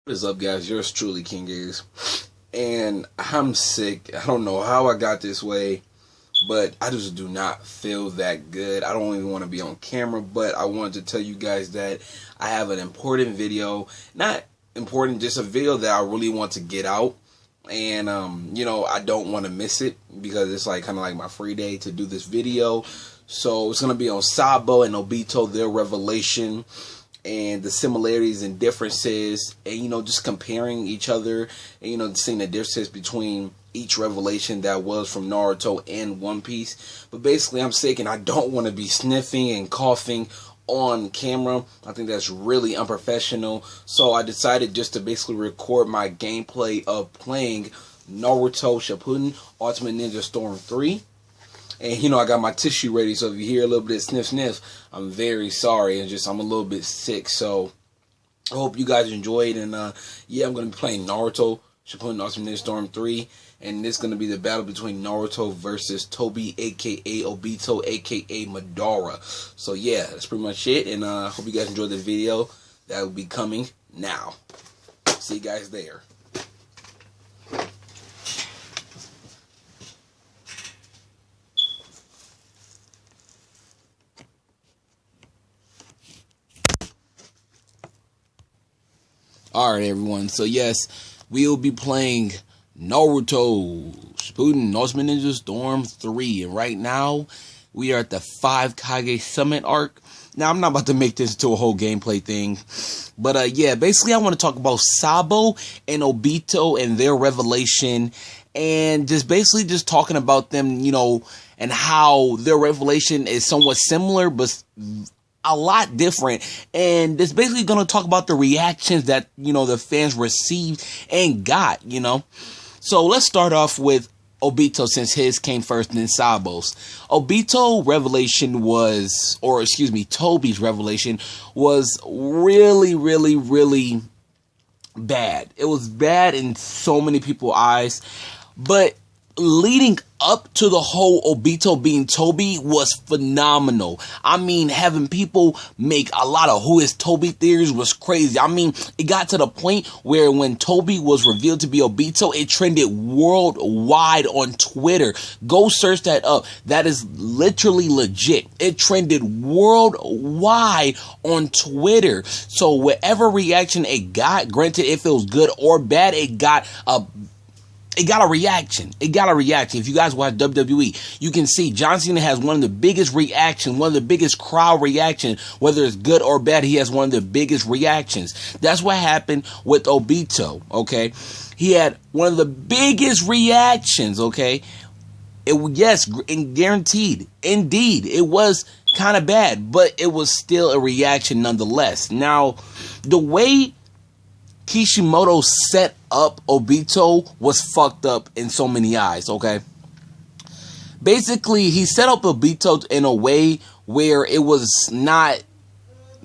What is up, guys? Yours truly, King Gaze. And I'm sick. I don't know how I got this way, but I just do not feel that good. I don't even want to be on camera, but I wanted to tell you guys that I have an important video. Not important, just a video that I really want to get out. And, I don't want to miss it because it's like kind of like my free day to do this video. So it's going to be on Sabo and Obito, their revelation, and the similarities and differences, and just comparing each other, and seeing the differences between each revelation that was from Naruto and One Piece. But basically, I'm sick and I don't want to be sniffing and coughing on camera. I think that's really unprofessional. So I decided just to basically record my gameplay of playing Naruto Shippuden Ultimate Ninja Storm 3. And I got my tissue ready, so if you hear a little bit of sniff sniff, I'm very sorry, and I'm a little bit sick. So I hope you guys enjoyed, and yeah, I'm gonna be playing Naruto Shippuden Ultimate Ninja Storm 3, and this is gonna be the battle between Naruto versus Tobi, aka Obito, aka Madara. So yeah, that's pretty much it, and I hope you guys enjoyed the video that will be coming now. See you guys there. Alright, everyone, so yes, we will be playing Naruto Shippuden Ultimate Ninja Storm 3, and right now, we are at the 5 Kage Summit arc. Now, I'm not about to make this into a whole gameplay thing, but yeah, basically I want to talk about Sabo and Obito and their revelation, and just talking about them, and how their revelation is somewhat similar, but a lot different, and it's basically going to talk about the reactions that the fans received and got. So let's start off with Obito, since his came first and then Sabo's. Obito revelation was, or excuse me, Tobi's revelation was really bad. It was bad in so many people's eyes, but leading up to the whole Obito being Tobi was phenomenal. I mean, having people make a lot of who is Tobi theories was crazy. I mean, it got to the point where when Tobi was revealed to be Obito, it trended worldwide on Twitter. Go search that up. That is literally legit. It trended worldwide on Twitter. So whatever reaction it got, granted if it was good or bad, it got a reaction. It got a reaction. If you guys watch WWE, you can see John Cena has one of the biggest reactions, one of the biggest crowd reactions. Whether it's good or bad, he has one of the biggest reactions. That's what happened with Obito, okay? He had one of the biggest reactions, okay? Yes, and guaranteed. Indeed, it was kind of bad, but it was still a reaction nonetheless. Now, the way Kishimoto set up Obito was fucked up in so many eyes, okay? Basically, he set up Obito in a way where it was not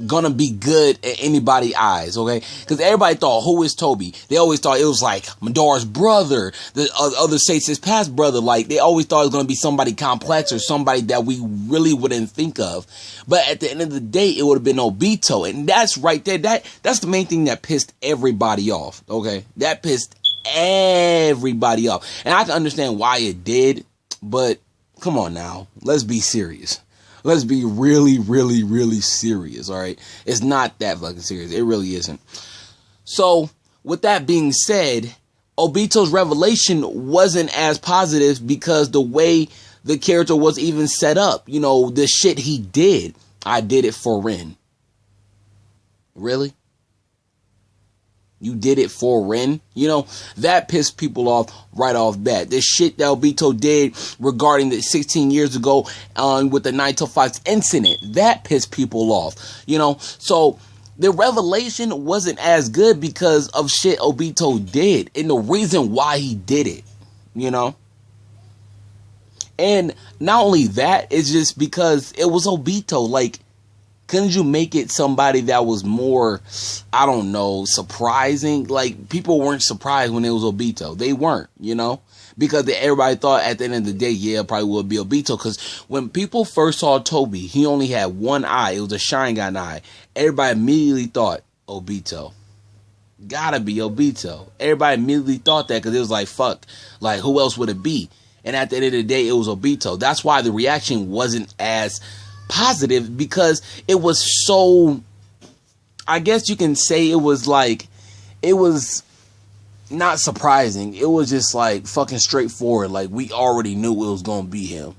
gonna be good in anybody's eyes, okay? Because everybody thought, who is Tobi? They always thought it was like Madara's brother, the other states his past brother. Like, they always thought it was gonna be somebody complex or somebody that we really wouldn't think of. But at the end of the day, it would have been Obito, and that's right there. That's the main thing that pissed everybody off, okay? That pissed everybody off, and I can understand why it did. But come on now, let's be serious. Let's be really serious, all right? It's not that fucking serious. It really isn't. So, with that being said, Obito's revelation wasn't as positive because the way the character was even set up. The shit he did. I did it for Ren. Really? You did it for Ren? That pissed people off right off bat. The shit that Obito did regarding the 16 years ago with the 9-to-5 incident, that pissed people off. So the revelation wasn't as good because of shit Obito did and the reason why he did it. And not only that, it's just because it was Obito. Like, couldn't you make it somebody that was more, I don't know, surprising? Like, people weren't surprised when it was Obito. They weren't, because everybody thought at the end of the day, yeah, it probably would be Obito. Because when people first saw Tobi, he only had one eye. It was a Sharingan eye. Everybody immediately thought Obito. Gotta be Obito. Everybody immediately thought that because it was like, fuck, like who else would it be? And at the end of the day, it was Obito. That's why the reaction wasn't as positive, because it was so, I guess you can say it was like, it was not surprising. It was just like fucking straightforward. Like we already knew it was gonna be him,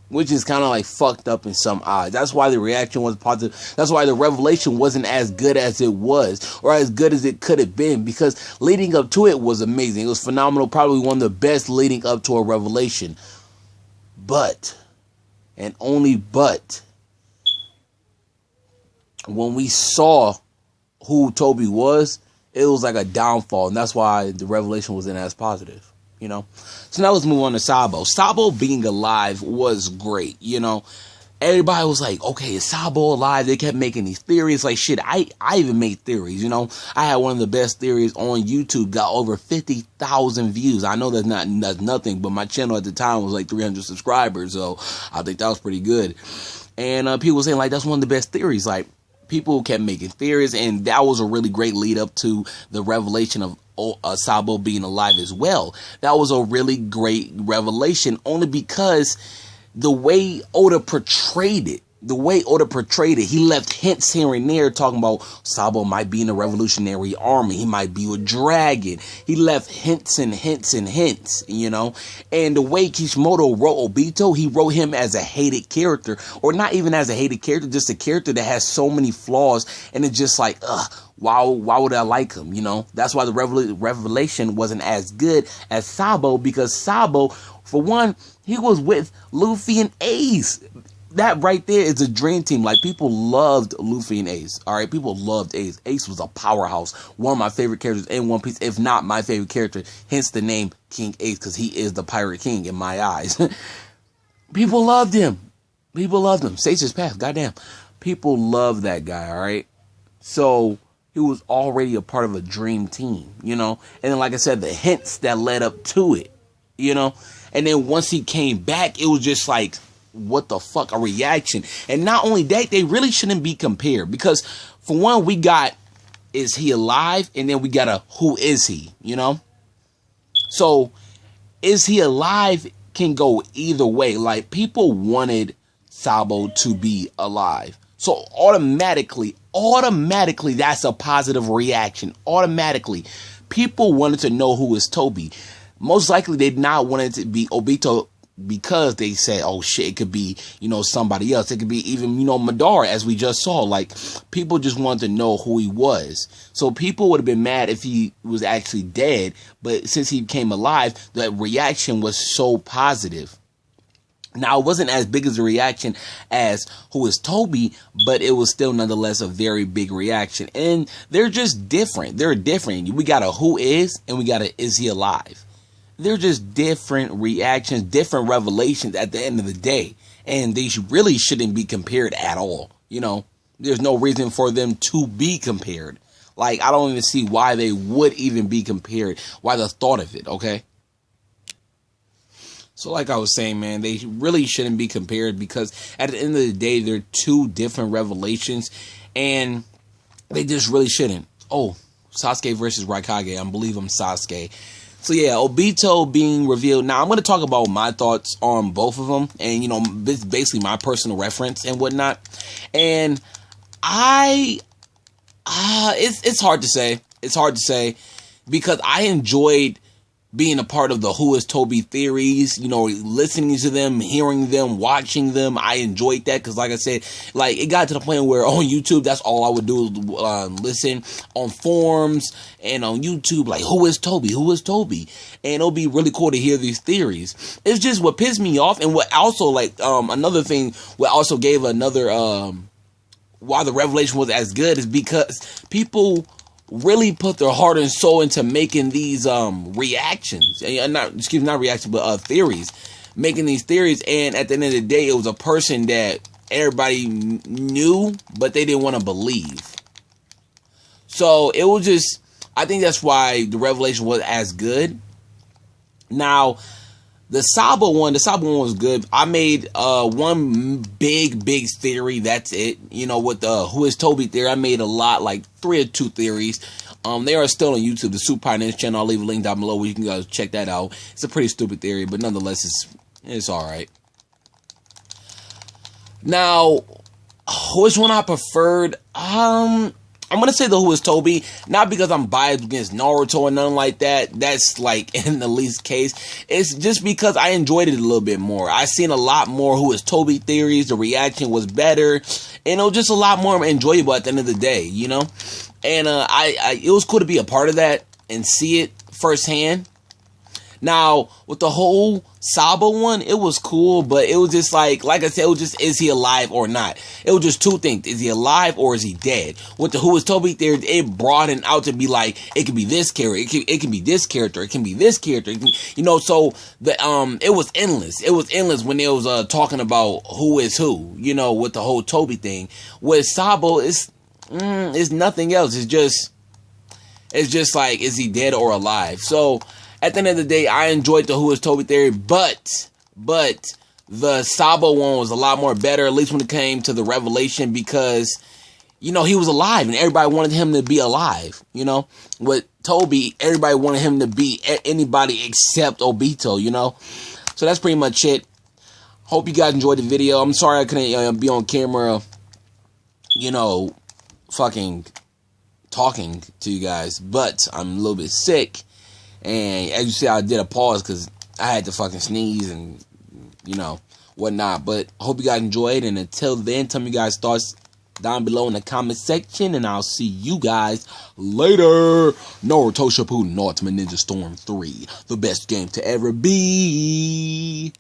which is kind of like fucked up in some eyes. That's why the reaction was positive. That's why the revelation wasn't as good as it was, or as good as it could have been, because leading up to it was amazing. It was phenomenal. Probably one of the best leading up to a revelation. But, and only but, when we saw who Tobi was, it was like a downfall, and that's why the revelation wasn't as positive, you know? So now let's move on to Sabo. Sabo being alive was great, you know? Everybody was like, okay, is Sabo alive? They kept making these theories. Like, shit, I even made theories, you know? I had one of the best theories on YouTube, got over 50,000 views. I know that's nothing, but my channel at the time was like 300 subscribers, so I think that was pretty good. And people were saying, like, that's one of the best theories, like, people kept making theories, and that was a really great lead up to the revelation of Sabo being alive as well. That was a really great revelation, only because the way Oda portrayed it, he left hints here and there talking about Sabo might be in the Revolutionary Army. He might be a dragon. He left hints and hints and hints, you know. And the way Kishimoto wrote Obito, he wrote him as a hated character, or not even as a hated character, just a character that has so many flaws, and it's just like, why would I like him, you know? That's why the revelation wasn't as good as Sabo, because Sabo, for one, he was with Luffy and Ace. That right there is a dream team. Like, people loved Luffy and Ace. All right, people loved Ace. Ace was a powerhouse. One of my favorite characters in One Piece, if not my favorite character. Hence the name King Ace, because he is the Pirate King in my eyes. People loved him. People loved him. Sage's Path, goddamn. People loved that guy, all right? So he was already a part of a dream team, you know? And then, like I said, the hints that led up to it, you know? And then once he came back, it was just like, what the fuck, a reaction. And not only that, they really shouldn't be compared, because for one, we got, is he alive? And then we got a, who is he, you know? So is he alive can go either way. Like, people wanted Sabo to be alive, so automatically that's a positive reaction. Automatically people wanted to know who is Tobi. Most likely they did not want it to be Obito, because they said, oh shit, it could be, you know, somebody else. It could be even, you know, Madara, as we just saw. Like, people just wanted to know who he was. So people would have been mad if he was actually dead, but since he came alive, that reaction was so positive. Now, it wasn't as big as a reaction as who is Tobi, but it was still nonetheless a very big reaction. And they're just different. They're different. We got a who is, and we got a is he alive. They're just different reactions, different revelations at the end of the day. And they really shouldn't be compared at all. You know, there's no reason for them to be compared. Like, I don't even see why they would even be compared. Why the thought of it, okay? So like I was saying, man, they really shouldn't be compared, because at the end of the day, they're two different revelations. And they just really shouldn't. Oh, Sasuke versus Raikage. I believe I'm Sasuke. So yeah, Obito being revealed. Now I'm going to talk about my thoughts on both of them, and you know, this is basically my personal reference and whatnot. And it's hard to say. It's hard to say, because I enjoyed being a part of the Who is Tobi theories, you know, listening to them, hearing them, watching them. I enjoyed that, because like I said, like, it got to the point where on YouTube, that's all I would do, listen on forums and on YouTube, like, who is Tobi? Who is Tobi? And it'll be really cool to hear these theories. It's just what pissed me off, and what also, like, another thing, what also gave another, why the revelation was as good, is because people really put their heart and soul into making these reactions, not reactions, but theories, making these theories. And at the end of the day, it was a person that everybody knew, but they didn't want to believe. So it was just, I think that's why the revelation was as good. Now, The Sabo one was good. I made one big theory. That's it. You know, with the who is Tobi theory, I made a lot, like 3 or 2 theories. They are still on YouTube, the Super Pioneers channel. I'll leave a link down below where you can go check that out. It's a pretty stupid theory, but nonetheless, it's all right. Now, which one I preferred? I'm gonna say the Who is Tobi, not because I'm biased against Naruto or nothing like that. That's like in the least case. It's just because I enjoyed it a little bit more. I seen a lot more Who is Tobi theories. The reaction was better, and it was just a lot more enjoyable at the end of the day, you know. And it was cool to be a part of that and see it firsthand. Now, with the whole Sabo one, it was cool, but it was just like I said, it was just, is he alive or not? It was just 2 things. Is he alive or is he dead? With the Who is Tobi theory, it broadened out to be like, it could be this character, it can be this character, it can be this character, you know, so the it was endless. It was endless when it was talking about who is who, you know, with the whole Tobi thing. With Sabo, it's nothing else. It's just like, is he dead or alive? So at the end of the day, I enjoyed the Who is Tobi theory, but the Sabo one was a lot more better, at least when it came to the revelation, because, you know, he was alive and everybody wanted him to be alive, you know. With Tobi, everybody wanted him to be anybody except Obito, you know. So that's pretty much it. Hope you guys enjoyed the video. I'm sorry I couldn't be on camera, you know, fucking talking to you guys, but I'm a little bit sick. And as you see, I did a pause because I had to fucking sneeze and, you know, whatnot. But I hope you guys enjoyed. And until then, tell me you guys' thoughts down below in the comment section. And I'll see you guys later. Naruto Shippuden Ultimate Ninja Storm 3. The best game to ever be.